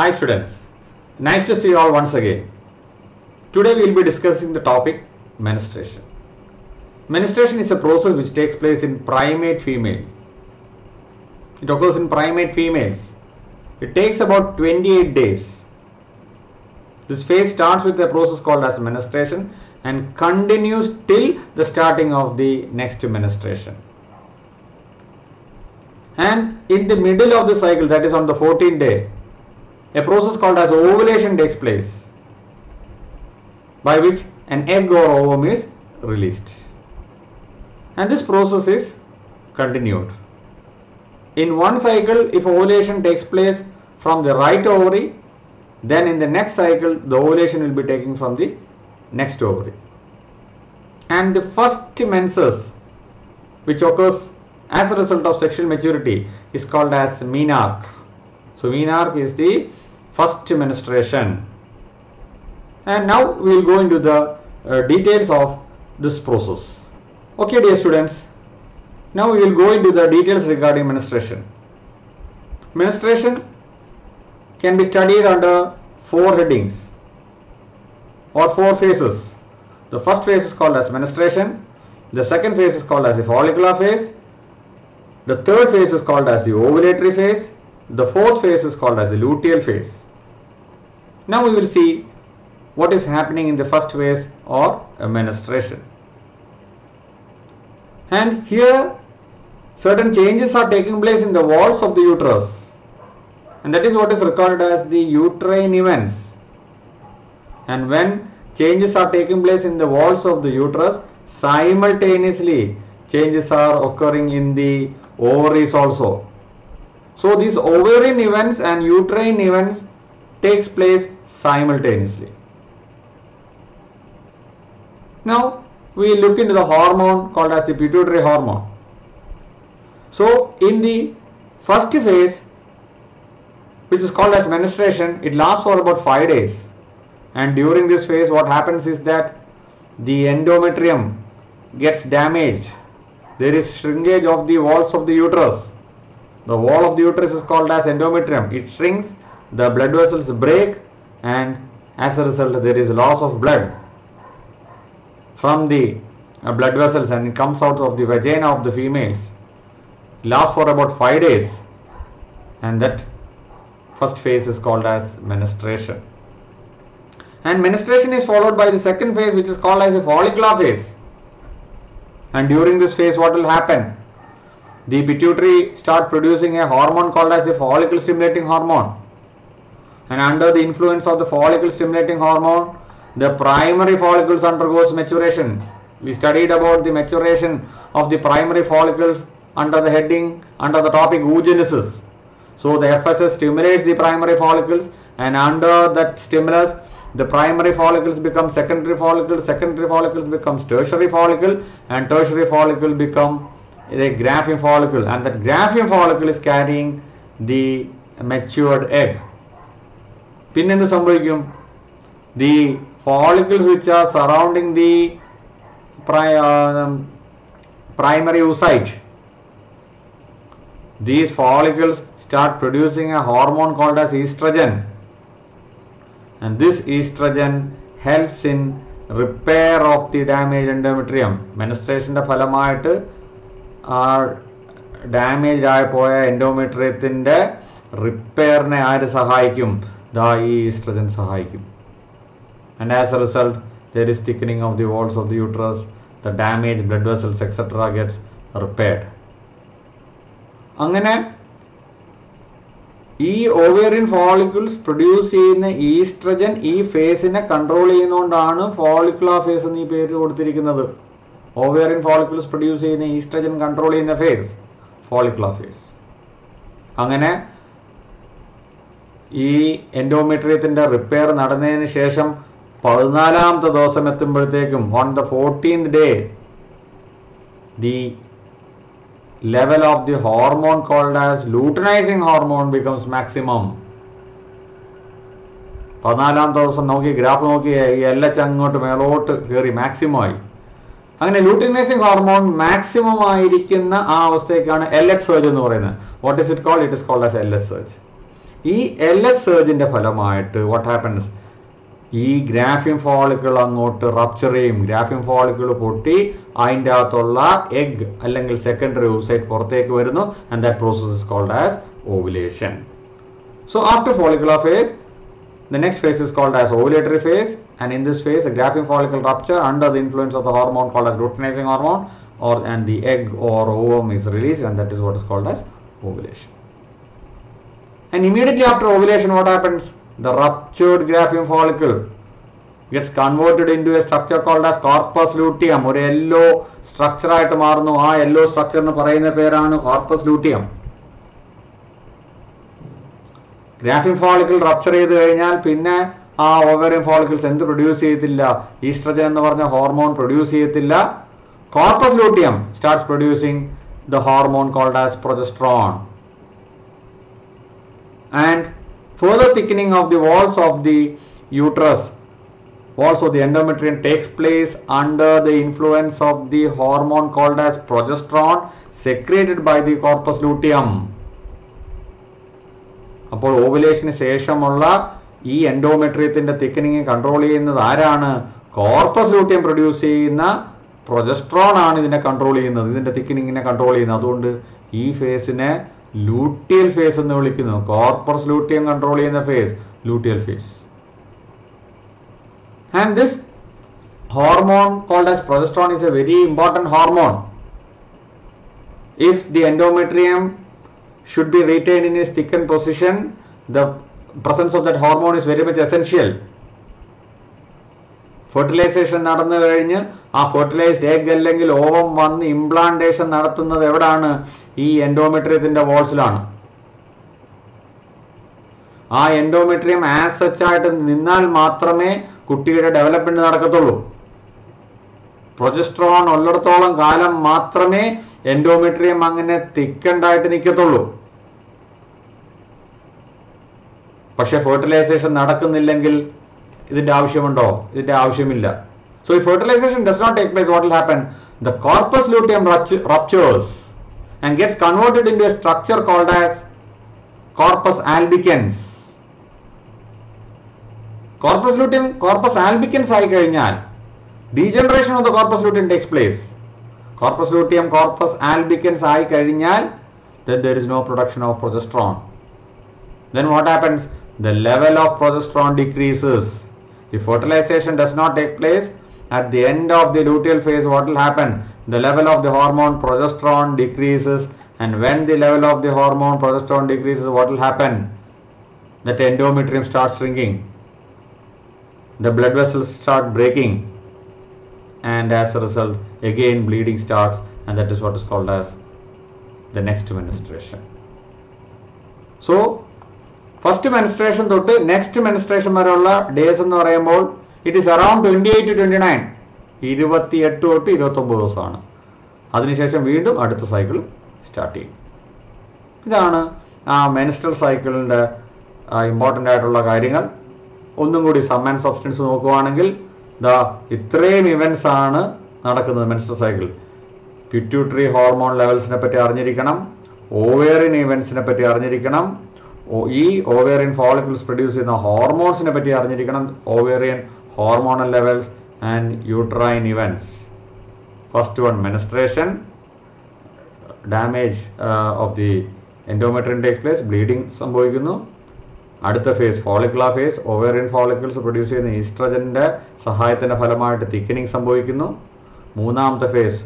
Hi students, nice to see you all once again. Today we will be discussing the topic menstruation. Menstruation is a process which takes place in primate female. It occurs in primate females. It takes about 28 days. This phase starts with a process called as menstruation and continues till the starting of the next menstruation. And in the middle of the cycle, that is on the 14th day, a process called as ovulation takes place, by which an egg or ovum is released. And this process is continued. In one cycle, if ovulation takes place from the right ovary, then in the next cycle, the ovulation will be taken from the next ovary. And the first menses, which occurs as a result of sexual maturity, is called as menarche. So menarche is the first menstruation. And now we will go into the details of this process. Okay, dear students, now we will go into the details regarding menstruation. Menstruation can be studied under 4 headings or 4 phases. The first phase is called as menstruation. The second phase is called as the follicular phase. The third phase is called as the ovulatory phase. The fourth phase is called as the luteal phase. Now we will see what is happening in the first phase or menstruation. And here certain changes are taking place in the walls of the uterus, and that is what is recorded as the uterine events. And when changes are taking place in the walls of the uterus, simultaneously changes are occurring in the ovaries also. So these ovarian events and uterine events takes place simultaneously. Now we look into the hormone called as the pituitary hormone. So in the first phase, which is called as menstruation, it lasts for about 5 days. And during this phase, what happens is that the endometrium gets damaged. There is shrinkage of the walls of the uterus. The wall of the uterus is called as endometrium. It shrinks, the blood vessels break, and as a result there is loss of blood from the blood vessels, and it comes out of the vagina of the females. It lasts for about 5 days, and that first phase is called as menstruation. And menstruation is followed by the second phase, which is called as a follicular phase. And during this phase, what will happen? The pituitary start producing a hormone called as a follicle stimulating hormone. And under the influence of the follicle stimulating hormone, the primary follicles undergoes maturation. We studied about the maturation of the primary follicles under the topic oogenesis. So the FSS stimulates the primary follicles, and under that stimulus, the primary follicles become secondary follicles becomes tertiary follicle, and tertiary follicle become a Graafian follicle, and that Graafian follicle is carrying the matured egg. Pinendu sambhavikkum, the follicles which are surrounding the primary oocyte, these follicles start producing a hormone called as estrogen, and this estrogen helps in repair of the damaged endometrium. Menstruation ഫലമായിട്ട് damage ആയി പോയ എൻഡോമെട്രിയത്തിൻ്റെ റിപ്പയറിനെ ആര് സഹായിക്കും? ദാ ഈ oestrogen സഹായിക്കും. And as a result, there is thickening of the walls of the uterus, the damaged blood vessels etc. gets repaired. അങ്ങനെ ഈ ഓവേറിയൻ ഫോളിക്കിൾസ് പ്രൊഡ്യൂസ് ചെയ്യുന്ന ഈസ്ട്രജൻ ഈ ഫേസിനെ കൺട്രോൾ ചെയ്യുന്നതുകൊണ്ടാണ് ഫോളിക്കുലർ ഫേസ് എന്ന് ഈ പേര് കൊടുത്തിരിക്കുന്നത്. ഓവേറിയൻ ഫോളിക്കിൾസ് പ്രൊഡ്യൂസ് ചെയ്യുന്ന ഈസ്ട്രജൻ കൺട്രോൾ ചെയ്യുന്ന ഫേസ് ഫോളിക്കുലർ ഫേസ്. അങ്ങനെ ഈ എൻഡോമെട്രിയത്തിൻ്റെ റിപ്പയർ നടന്നതിന് ശേഷം 14ാമത്തെ ദിവസം എത്തുമ്പോഴത്തേക്കും, on the 14th day, the level of the hormone called as luteinizing hormone becomes maximum. 14ാമത്തെ ദിവസം നോക്കി ഗ്രാഫ് നോക്കി LH അങ്ങോട്ട് മേലോട്ട് കയറി മാക്സിമം ആയി. അങ്ങനെ ലൂട്ടിനൈസിങ് ഹോർമോൺ മാക്സിമം ആയിരിക്കുന്ന ആ അവസ്ഥയ്ക്കാണ് LH surge എന്ന് പറയുന്നത്. What is it called? It is called as LH surge. ഈ LH സർജിൻ്റെ ഫലമായിട്ട് വാട്ട് ഹാപ്പൻസ്, ഈ ഗ്രാഫിൻ ഫോളിക്കിൾ അങ്ങോട്ട് റപ്ചർ ചെയ്യും. ഗ്രാഫിൻ ഫോളിക്കിൾ പൊട്ടി അതിൻ്റെ അകത്തുള്ള എഗ് അല്ലെങ്കിൽ സെക്കൻഡറി oocyte പുറത്തേക്ക് വരുന്നു. And that process is called as ovulation. So after follicular phase, the next phase is called as ovulatory phase, and in this phase the graphene follicle rupture under the influence of the hormone called as luteinizing hormone, and the egg or ovum is released, and that is what is called as ovulation. And immediately after ovulation, what happens? The ruptured graphene follicle gets converted into a structure called as corpus luteum. ഒരു yellow structure ആയിട്ട് മാറുന്നു. ആ yellow സ്ട്രക്ചറിന് പറയുന്ന പേരാണ് corpus luteum. Graafian follicle rupture ചെയ്ത് കഴിഞ്ഞാൽ പിന്നെ ആ ഓവറിയൻ ഫോളിക്കിൾസ് എന്ത് പ്രൊഡ്യൂസ് ചെയ്യത്തില്ല? ഈസ്ട്രജൻ എന്ന് പറഞ്ഞ ഹോർമോൺ പ്രൊഡ്യൂസ് ചെയ്യത്തില്ല. Corpus luteum starts producing the hormone called as progesterone. And further thickening of the walls of the uterus, walls of the endometrium takes place under the influence of the hormone called as progesterone secreted by the corpus luteum. അപ്പോൾ ഓവുലേഷന് ശേഷമുള്ള ഈ എൻഡോമെട്രിയത്തിന്റെ thickening control ചെയ്യുന്നത് ആരാണ്? Corpus luteum produce ചെയ്യുന്ന progesterone ആണ് ഇതിനെ control ചെയ്യുന്നത്, ഇതിന്റെ തിക്കനിങ്ങിനെ കൺട്രോൾ ചെയ്യുന്നത്. അതുകൊണ്ട് ഈ ഫേസിനെ ലൂട്ടിയൽ ഫേസ് എന്ന് വിളിക്കുന്നു. കോർപ്പസ് ലൂട്ടിയം കൺട്രോൾ ചെയ്യുന്ന phase luteal phase. And this hormone called as progesterone is a very important hormone. If the endometrium should be retained in its thickened position, the presence of that hormone is very much essential. Fertilisation നടന്നു കഴിഞ്ഞ് ആ fertilised egg അല്ലെങ്കിൽ ovum വന്ന് implantation നടത്തുന്നത് എവിടാണ്? ഈ എൻഡോമെട്രിയത്തിന്റെ വോൾസിലാണ്. ആ endometrium as such ആയിട്ട് നിന്നാൽ മാത്രമേ കുട്ടിയുടെ ഡെവലപ്മെന്റ് നടക്കത്തുള്ളൂ. പ്രൊജസ്ട്രോൺ ഉള്ളിടത്തോളം കാലം മാത്രമേ എൻഡോമെട്രിയം അങ്ങനെ തിക്കണ്ടായിട്ട് നിൽക്കത്തുള്ളൂ. പക്ഷെ ഫെർട്ടിലൈസേഷൻ നടക്കുന്നില്ലെങ്കിൽ ഇതിന്റെ ആവശ്യമുണ്ടോ? ഇതിന്റെ ആവശ്യമില്ല. So if fertilization does not take place, what will happen? The corpus luteum ruptures and gets converted into a structure called as corpus albicans. Corpus luteum, corpus albicans ആയി കഴിഞ്ഞാൽ degeneration of the corpus luteum takes place. Corpus luteum, corpus albicans ആയി കഴിഞ്ഞാൽ then there is no production of progesterone. Then what happens? The level of progesterone decreases. If fertilization does not take place, at the end of the luteal phase, what will happen? The level of the hormone progesterone decreases, and when the level of the hormone progesterone decreases, what will happen? That endometrium starts shrinking. The blood vessels start breaking, and as a result, again bleeding starts, and that is what is called as the next menstruation. So, first menstruation തൊട്ട് next menstruation വരെയുള്ള days എന്ന് പറയുമ്പോൾ it is around 28 to 29, 28 തൊട്ട് 29 ദിവസമാണ്. അതിനുശേഷം വീണ്ടും അടുത്ത cycle start ചെയ്യും. ഇതാണ് ആ മെൻസ്ട്രൽ സൈക്കിളിൻ്റെ ഇമ്പോർട്ടൻ്റ് ആയിട്ടുള്ള കാര്യങ്ങൾ. ഒന്നും കൂടി സം ആൻഡ് സബ്സ്റ്റൻസ് നോക്കുകയാണെങ്കിൽ ഇത്രയും ഇവൻറ്റ്സ് ആണ് നടക്കുന്നത് മെൻസ്ട്രൽ സൈക്കിൾ. പിറ്റ്യൂട്ടറി ഹോർമോൺ ലെവൽസിനെ പറ്റി അറിഞ്ഞിരിക്കണം, ഓവേറിയൻ ഇവൻറ്റ്സിനെ പറ്റി അറിഞ്ഞിരിക്കണം, ഈ ഓവേറിയൻ ഫോളിക്കിൾസ് പ്രൊഡ്യൂസ് ചെയ്യുന്ന ഹോർമോൺസിനെ പറ്റി അറിഞ്ഞിരിക്കണം, ovarian hormonal levels and uterine events. First one menstruation, damage of the endometrium takes place, bleeding സംഭവിക്കുന്നു. അടുത്ത phase follicular phase, ovarian follicles produce ചെയ്യുന്ന ഈസ്ട്രജൻ്റെ സഹായത്തിൻ്റെ ഫലമായിട്ട് തിക്കനിങ് സംഭവിക്കുന്നു. മൂന്നാമത്തെ phase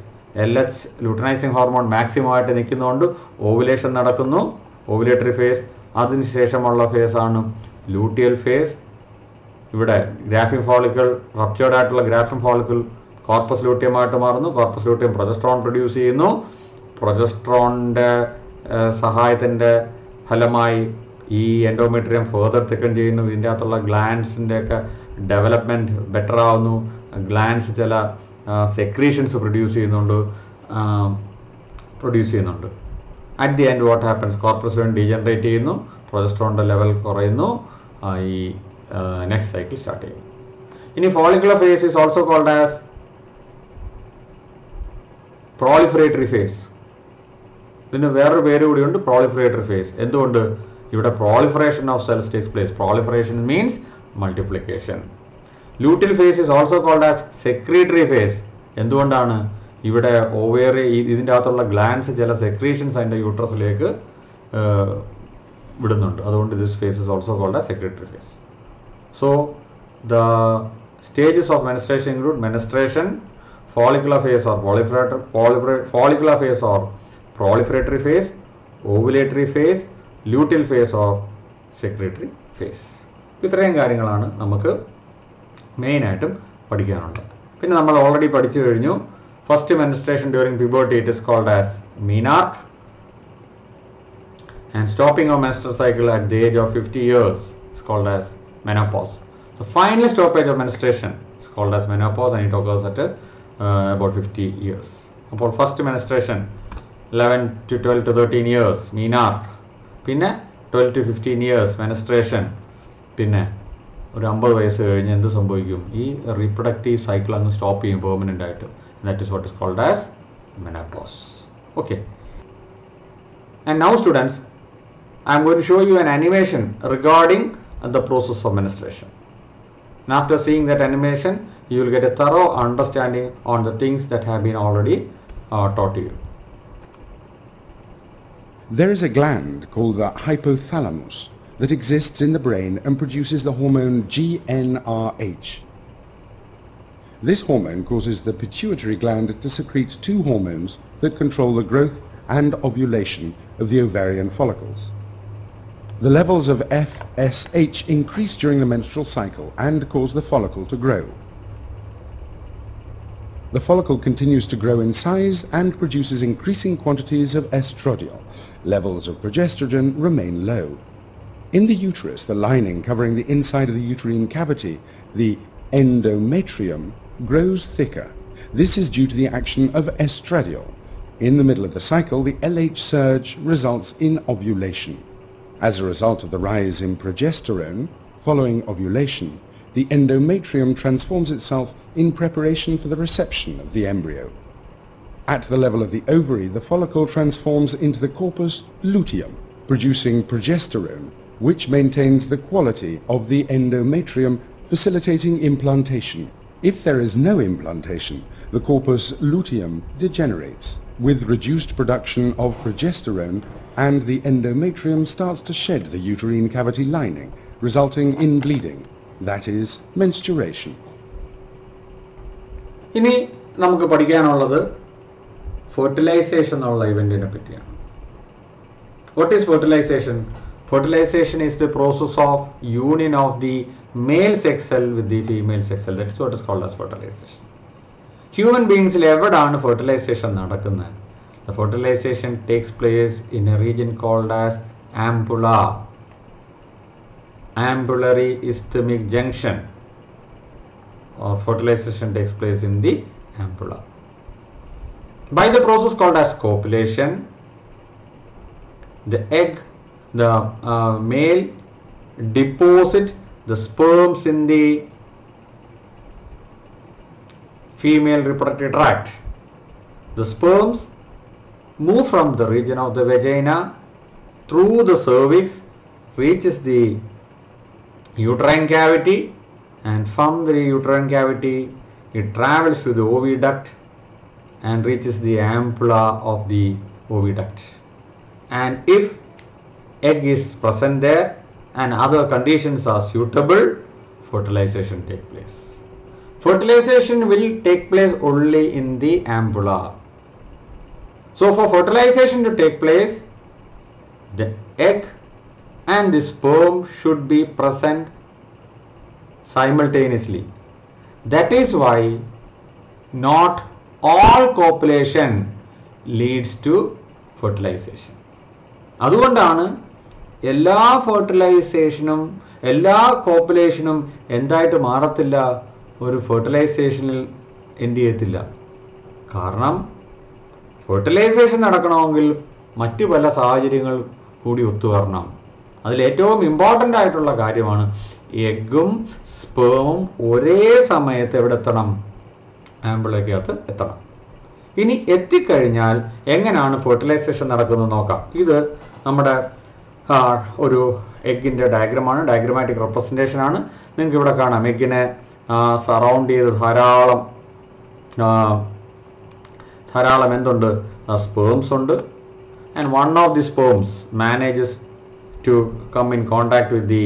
LH luteinising hormone maximum ആയിട്ട് നിൽക്കുന്നതുകൊണ്ട് ഓവുലേഷൻ നടക്കുന്നു, ഓവുലേറ്ററി ഫേസ്. അതിനുശേഷമുള്ള ഫേസാണ് ലൂട്ടിയൽ ഫേസ്. ഇവിടെ ഗ്രാഫിൻ ഫോളിക്കിൾ റപ്ചേർഡ് ആയിട്ടുള്ള ഗ്രാഫിൻ ഫോളിക്കിൾ കോർപ്പസ് ലൂട്ടിയമായിട്ട് മാറുന്നു. കോർപ്പസ് ലൂട്ടിയം പ്രൊജസ്ട്രോൺ പ്രൊഡ്യൂസ് ചെയ്യുന്നു. പ്രൊജസ്ട്രോണിൻ്റെ സഹായത്തിൻ്റെ ഫലമായി ഈ എൻഡോമെട്രിയം ഫേർദർ തിക്കൻ ചെയ്യുന്നു. ഇതിൻ്റെ അകത്തുള്ള ഗ്ലാൻഡ്സിൻ്റെ ഒക്കെ ഡെവലപ്മെൻറ്റ് ബെറ്റർ ആവുന്നു. ഗ്ലാൻഡ്സ് ചില സെക്രീഷൻസ് പ്രൊഡ്യൂസ് ചെയ്യുന്നുണ്ട്. At the end what happens? Corpus luteum degenerate ചെയ്യുന്നു, പ്രൊജസ്ട്രോണിൻ്റെ ലെവൽ കുറയുന്നു, ഈ നെക്സ്റ്റ് സൈക്കിൾ സ്റ്റാർട്ട് ചെയ്യും. ഇനി follicular phase is also called as proliferative phase. ഇതിന് വേറൊരു പേര് കൂടിയുണ്ട്, പ്രോളിഫറേറ്ററി ഫേസ്. എന്തുകൊണ്ട്? ഇവിടെ proliferation of cells takes place. Proliferation means multiplication. Luteal phase is also called as secretory phase. എന്തുകൊണ്ടാണ്? ഇവിടെ ഓവേറി ഇതിൻ്റെ അകത്തുള്ള ഗ്ലാൻസ് ചില സെക്രീഷൻസ് അതിൻ്റെ യൂട്രസിലേക്ക് വിടുന്നുണ്ട്. അതുകൊണ്ട് this phase is also called as secretory phase. So the stages of menstruation include menstruation, follicular phase or follicular phase or proliferatory phase, ovulatory phase, luteal phase or secretory phase. ഇത്രയും കാര്യങ്ങളാണ് നമുക്ക് മെയിനായിട്ടും പഠിക്കാനുള്ളത്. പിന്നെ നമ്മൾ ഓൾറെഡി പഠിച്ചു കഴിഞ്ഞു. First menstruation during puberty, it is called as menarche, and stopping of menstrual cycle at the age of 50 years is called as menopause. The final stoppage of menstruation is called as menopause, and it occurs at about 50 years. അപ്പോൾ first menstruation 11 to 12 to 13 years menarche, പിന്നെ 12 to 15 years menstruation, പിന്നെ ഒരു 50 വയസ്സ് കഴിഞ്ഞ് എന്ത് സംഭവിക്കും? ഈ reproductive cycle അങ്ങ് സ്റ്റോപ്പ് ചെയ്യും പെർമനൻ്റ് ആയിട്ട്. That is what is called as menopause. Okay. And now students, I am going to show you an animation regarding the process of menstruation. And after seeing that animation, you will get a thorough understanding on the things that have been already taught to you. There is a gland called the hypothalamus that exists in the brain and produces the hormone GnRH. This hormone causes the pituitary gland to secrete two hormones that control the growth and ovulation of the ovarian follicles. The levels of FSH increase during the menstrual cycle and cause the follicle to grow. The follicle continues to grow in size and produces increasing quantities of estradiol. Levels of progesterone remain low. In the uterus, the lining covering the inside of the uterine cavity, the endometrium, grows thicker. This is due to the action of estradiol. In the middle of the cycle, the LH surge results in ovulation. As a result of the rise in progesterone following ovulation, the endometrium transforms itself in preparation for the reception of the embryo. At the level of the ovary, the follicle transforms into the corpus luteum, producing progesterone, which maintains the quality of the endometrium, facilitating implantation. If there is no implantation, the corpus luteum degenerates, with reduced production of progesterone, and the endometrium starts to shed the uterine cavity lining, resulting in bleeding, that is, menstruation. ഇനി നമുക്ക് പഠിക്കാനുള്ളത് fertilisation എന്നുള്ള ഇവന്റിനെ പറ്റിയാണ്. What is fertilization? Fertilization is the process of union of the male sex cell with the female sex cell. That is what is called as fertilization. Human beings എവിടാണ് fertilization നടക്കുന്നത്? The fertilization takes place in a region called as ampulla, ampullary isthmic junction, or fertilization takes place in the ampulla. By the process called as copulation, the male deposit the sperms in the female reproductive tract. The sperms move from the region of the vagina through the cervix, reaches the uterine cavity, and from the uterine cavity it travels to the oviduct and reaches the ampulla of the oviduct. And if egg is present there and other conditions are suitable, fertilization takes place. Fertilization will take place only in the ampulla. So for fertilization to take place, the egg and the sperm should be present simultaneously. That is why not all copulation leads to fertilization. അതുകൊണ്ടാണ് എല്ലാ ഫെർട്ടിലൈസേഷനും എല്ലാ കോപ്പുലേഷനും എന്തായിട്ട് മാറത്തില്ല, ഒരു ഫെർട്ടിലൈസേഷനിൽ end ചെയ്യത്തില്ല. കാരണം fertilisation നടക്കണമെങ്കിൽ മറ്റു പല സാഹചര്യങ്ങൾ കൂടി ഒത്തുവരണം. അതിലേറ്റവും ഇമ്പോർട്ടൻ്റ് ആയിട്ടുള്ള കാര്യമാണ് എഗ്ഗും സ്പേമും ഒരേ സമയത്ത് എവിടെ എത്തണം? ആമ്പിളയ്ക്കകത്ത് എത്തണം. ഇനി എത്തിക്കഴിഞ്ഞാൽ എങ്ങനെയാണ് ഫെർട്ടിലൈസേഷൻ നടക്കുന്നത് നോക്കാം. ഇത് നമ്മുടെ ഒരു എഗ്ഗിൻ്റെ ഡയഗ്രമാണ്, ഡയഗ്രമാറ്റിക് റെപ്രസെൻറ്റേഷൻ ആണ്. നിങ്ങൾക്ക് ഇവിടെ കാണാം എഗ്ഗിനെ സറൗണ്ട് ചെയ്ത് ധാരാളം എന്തുണ്ട്, സ്പേംസ് ഉണ്ട്. And one of the sperms manages to come in contact with the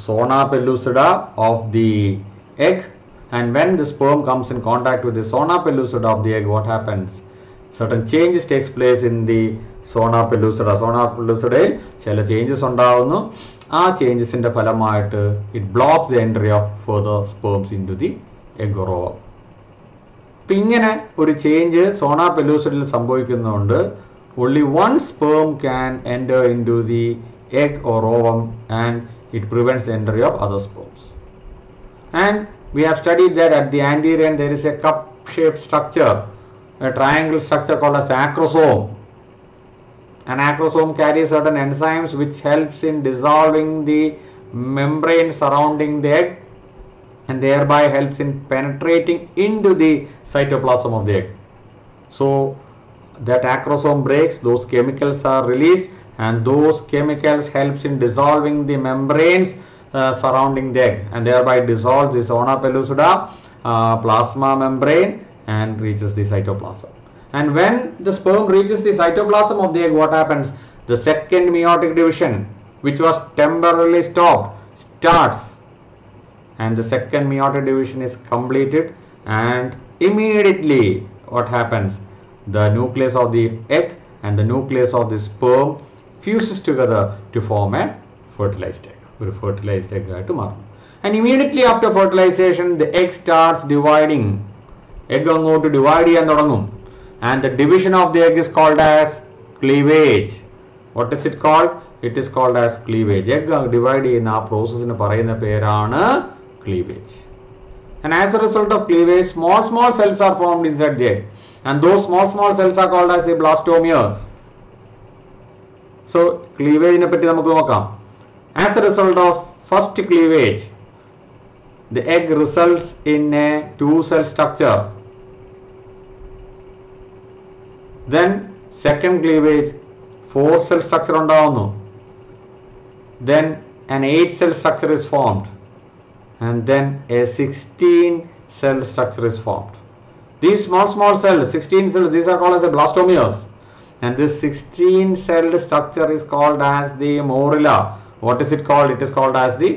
zona pellucida of the egg. And when the sperm comes in contact with the sona pellucida of the egg, what happens? Certain changes takes place in the sona pellucida. Sona pellucida ചില changes ഉണ്ടാവുന്നു. ആ ചേഞ്ചസിൻ്റെ ഫലമായിട്ട് it blocks the entry of further sperms into the egg or ovum. അപ്പം ഇങ്ങനെ ഒരു change zona പെല്ലുസിഡിൽ സംഭവിക്കുന്നതുകൊണ്ട് only one sperm can enter into the egg or ovum and it prevents the entry of other sperms. And we have studied that at the anterior end there is a cup-shaped structure, a triangle structure called as acrosome. An acrosome carries certain enzymes which helps in dissolving the membrane surrounding the egg and thereby helps in penetrating into the cytoplasm of the egg. So that acrosome breaks, those chemicals are released, and those chemicals helps in dissolving the membranes surrounding the egg and thereby dissolves the sona pellucida plasma membrane and reaches the cytoplasm. And when the sperm reaches the cytoplasm of the egg, what happens? The second meiotic division, which was temporarily stopped, starts, and the second meiotic division is completed, and immediately what happens? The nucleus of the egg and the nucleus of the sperm fuses together to form a fertilized egg. ഒരു fertilised egg ആയിട്ട് മാറും. And immediately after fertilisation the egg starts dividing. Egg അങ്ങോട്ട് divide ചെയ്യാൻ തുടങ്ങും. And the division of the egg is called as cleavage. What is it called? It is called as cleavage. Egg divide ചെയ്യുന്ന ആ പ്രോസസ്സിന് പറയുന്ന പേരാണ് cleavage. And as a result of cleavage small cells are formed inside the egg, and those small cells are called as the blastomeres. So ക്ലീവേജിനെ പറ്റി നമുക്ക് നോക്കാം. As a result of first cleavage, the egg results in a 2-cell structure. Then second cleavage, 4-cell structure ഉണ്ടാവുന്നു. Then an 8-cell structure is formed, and then a 16-cell structure is formed. These small cells, 16 cells, these are called as the blastomeres, and this 16-celled structure is called as the morula. What is it called? It is called as the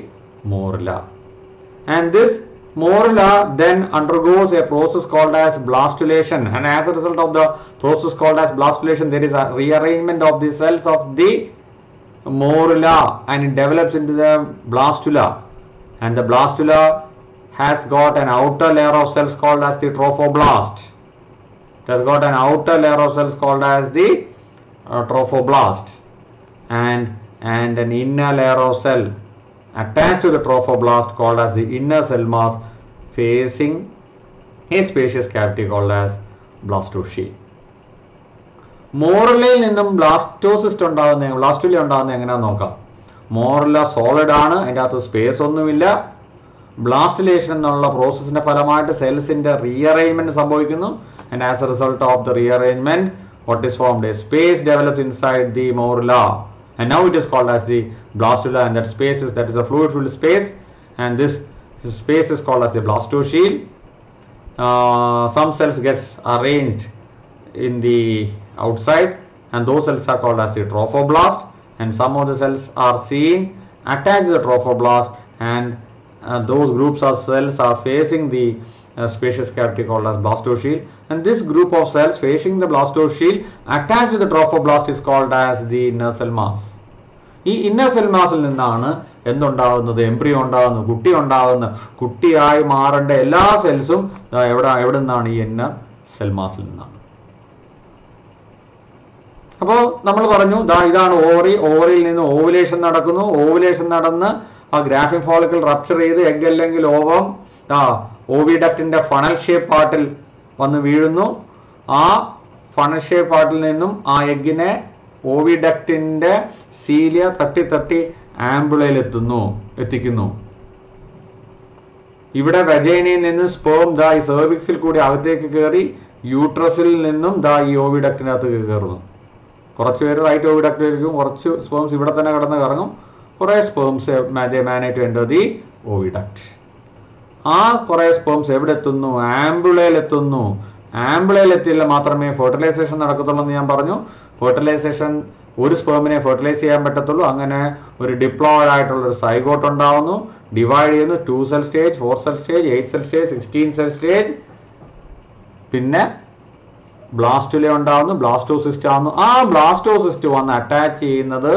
morula. And this morula then undergoes a process called as blastulation, and as a result of the process called as blastulation, there is a rearrangement of the cells of the morula, and it develops into the blastula. And the blastula has got an outer layer of cells called as the trophoblast. It has got an outer layer of cells called as the trophoblast, and an inner layer of cell attached to the trophoblast called as the inner cell mass facing a spacious cavity called as blastocele. മോറുലയിൽ നിന്നും blastocyst ഉണ്ടാകുന്ന blastula ഉണ്ടാകുന്നത് എങ്ങനെയാണെന്ന് നോക്കാം. Morula solid ആണ്, അതിൻ്റെ അകത്ത് space ഒന്നുമില്ല. ബ്ലാസ്റ്റുലേഷൻ എന്നുള്ള പ്രോസസ്സിന്റെ ഫലമായിട്ട് സെൽസിന്റെ റീഅറേഞ്ച്മെന്റ് സംഭവിക്കുന്നു. And as a result of the rearrangement what is formed? A space develops inside the morula, and now it is called as the blastula, and that is a fluid filled space, and this space is called as the blastocele. Some cells gets arranged in the outside, and those cells are called as the trophoblast, and some of the cells are seen attached to the trophoblast, and those groups of cells are facing the spacious cavity called as blastocele, and this group of cells facing the blastocele attached to the trophoblast is called as the inner cell mass. ഈ inner cell മാസിൽ നിന്നാണ് എന്തുണ്ടാകുന്നത്? Embryo ഉണ്ടാകുന്നു, കുട്ടി ഉണ്ടാകുന്നു. കുട്ടിയായി മാറേണ്ട എല്ലാ സെൽസും എവിടെ നിന്നാണ്? ഈ ഇന്നർ സെൽ മാസിൽ നിന്നാണ്. അപ്പോൾ നമ്മൾ പറഞ്ഞു ഇതാണ് ഓവറി. ഓവറിയിൽ നിന്ന് ഓവുലേഷൻ നടക്കുന്നു. ഓവുലേഷൻ നടന്ന് ആ ഗ്രാഫിക് ഫോളിക്കിൾ റപ്ചർ ചെയ്ത് എഗ് അല്ലെങ്കിൽ ഓവം ഓവിഡക്റ്റിന്റെ ഫണൽ ഷേപ്പ് പാർട്ടിൽ വന്ന് വീഴുന്നു. ആ ഫണൽ ഷേപ്പ് പാർട്ടിൽ നിന്നും ആ എഗ്ഗിനെ ഓവിഡക്റ്റിന്റെ സീലിയ തട്ടി ആംബുളയിൽ എത്തിക്കുന്നു. ഇവിടെ വെജൈനയിൽ നിന്ന് സ്പേം ഈ സെർവിക്സിൽ കൂടി അകത്തേക്ക് കയറി യൂട്രസിൽ നിന്നും ഈ ഓവിഡക്റ്റിനകത്ത് കയറുന്നു. കുറച്ച് പേര് റൈറ്റ് ഓവിഡക്റ്റിലിരിക്കും, കുറച്ച് സ്പേംസ് ഇവിടെ തന്നെ കിടന്ന് കറങ്ങും, കുറേ sperms they manage to enter the oviduct. ആ കുറേ സ്പേംസ് എവിടെ എത്തുന്നു? ആംബുളയിലെത്തുന്നു. ആംബുളയിലെത്തിയാൽ മാത്രമേ ഫെർട്ടിലൈസേഷൻ നടക്കത്തുള്ളൂ എന്ന് ഞാൻ പറഞ്ഞു. ഫെർട്ടിലൈസേഷൻ ഒരു സ്പേമിനെ ഫെർട്ടിലൈസ് ചെയ്യാൻ പറ്റത്തുള്ളൂ. അങ്ങനെ ഒരു ഡിപ്ലോയിഡ് ആയിട്ടുള്ളൊരു സൈഗോട്ട് ഉണ്ടാവുന്നു, ഡിവൈഡ് ചെയ്യുന്നു, 2 cell stage, 4 cell stage, 8 cell stage, 16 cell stage, പിന്നെ ബ്ലാസ്റ്റുല ഉണ്ടാവുന്നു, ബ്ലാസ്റ്റോസിസ്റ്റ് ആവുന്നു. ആ ബ്ലാസ്റ്റോസിസ്റ്റ് വന്ന് അറ്റാച്ച് ചെയ്യുന്നത്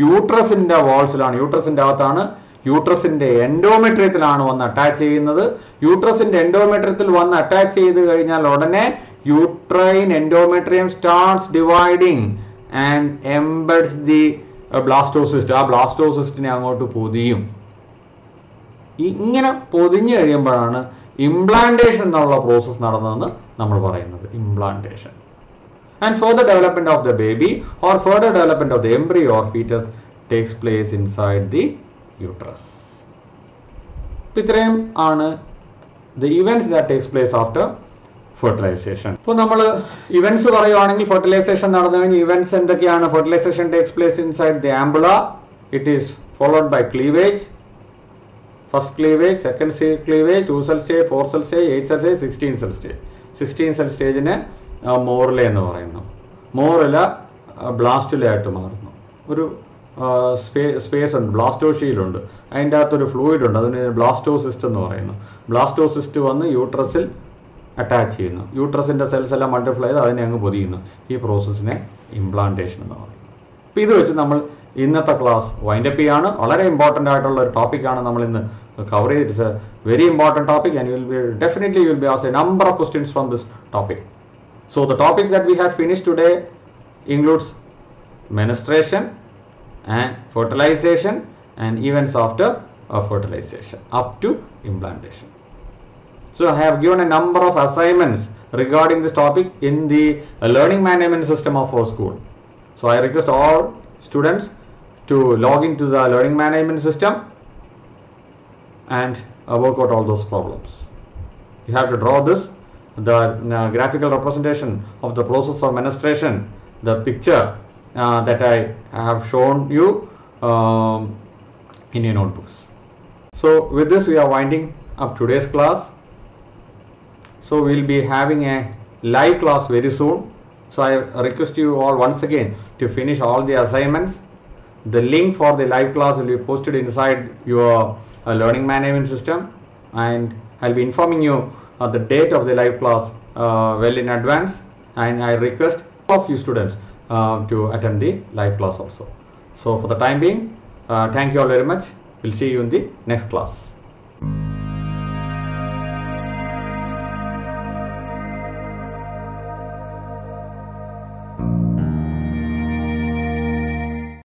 യൂട്രസിന്റെ വാൾസിലാണ്, യൂട്രസിന്റെ അകത്താണ്, യൂട്രസിന്റെ എൻഡോമെട്രിയത്തിലാണ് വന്ന് അറ്റാച്ച് ചെയ്യുന്നത്. യൂട്രസിന്റെ എൻഡോമെട്രിയത്തിൽ വന്ന് അറ്റാച്ച് ചെയ്ത് കഴിഞ്ഞാൽ ഉടനെ uterine endometrium starts dividing and embeds the blastocyst. ആ ബ്ലാസ്റ്റോസിസ്റ്റിനെ അങ്ങോട്ട് പൊതിയും. ഇങ്ങനെ പൊതിഞ്ഞു കഴിയുമ്പോഴാണ് ഇംപ്ലാന്റേഷൻ എന്നുള്ള പ്രോസസ് നടന്നതെന്ന് നമ്മൾ പറയുന്നത്. Implantation and further development of the baby or further development of the embryo or foetus takes place inside the uterus. ഇത്രയും ആണ് the events that takes place after fertilisation. ഇപ്പോൾ നമ്മൾ ഇവന്റ്സ് പറയുവാണെങ്കിൽ ഫെർട്ടിലൈസേഷൻ നടന്നു കഴിഞ്ഞ് ഇവന്റ്സ് എന്തൊക്കെയാണ്? Fertilisation takes place inside the ampulla. It is followed by cleavage. First cleavage, second cleavage, 2 cell stage, 4 cell stage, 8 cell stage, 16 cell stage. 16 cell stage-നെ മോറില എന്ന് പറയുന്നു. മോറില blastula ആയിട്ട് മാറുന്നു. ഒരു സ്പേസ് ഉണ്ട്, ബ്ലാസ്റ്റോഷീലുണ്ട്, അതിൻ്റെ അകത്തൊരു ഫ്ലൂയിഡ് ഉണ്ട്, അതിന് ബ്ലാസ്റ്റോസിസ്റ്റ് എന്ന് പറയുന്നു. ബ്ലാസ്റ്റോസിസ്റ്റ് വന്ന് യൂട്രസിൽ അറ്റാച്ച് ചെയ്യുന്നു. യൂട്രസിൻ്റെ സെൽസ് എല്ലാം മൾട്ടിപ്ലൈ ചെയ്ത് അതിനെ അങ്ങ് പൊതിയുന്നു. ഈ പ്രോസസ്സിനെ ഇംപ്ലാന്റേഷൻ എന്ന് പറയുന്നു. അപ്പോൾ ഇത് വെച്ച് നമ്മൾ ഇന്നത്തെ ക്ലാസ് വൈൻഡപ്പ് ചെയ്യാണ്. വളരെ ഇമ്പോർട്ടൻ്റ് ആയിട്ടുള്ള ഒരു ടോപ്പിക്കാണ് നമ്മൾ ഇന്ന് കവർ ചെയ്ത്. It's A very important topic and you will be asked a number of questions from this topic. So the topics that we have finished today includes menstruation and fertilization and events after fertilization up to implantation. So I have given a number of assignments regarding this topic in the learning management system of our school. So I request all students to log into the learning management system and work out all those problems. You have to draw this, the graphical representation of the process of menstruation, the picture that I have shown you in your notebooks. So with this we are winding up today's class. So we will be having a live class very soon. So I request you all once again to finish all the assignments. The link for the live class will be posted inside your learning management system, and I'll be informing you the date of the live class well in advance, and I request all of you students to attend the live class also. So for the time being, thank you all very much. We'll see you in the next class.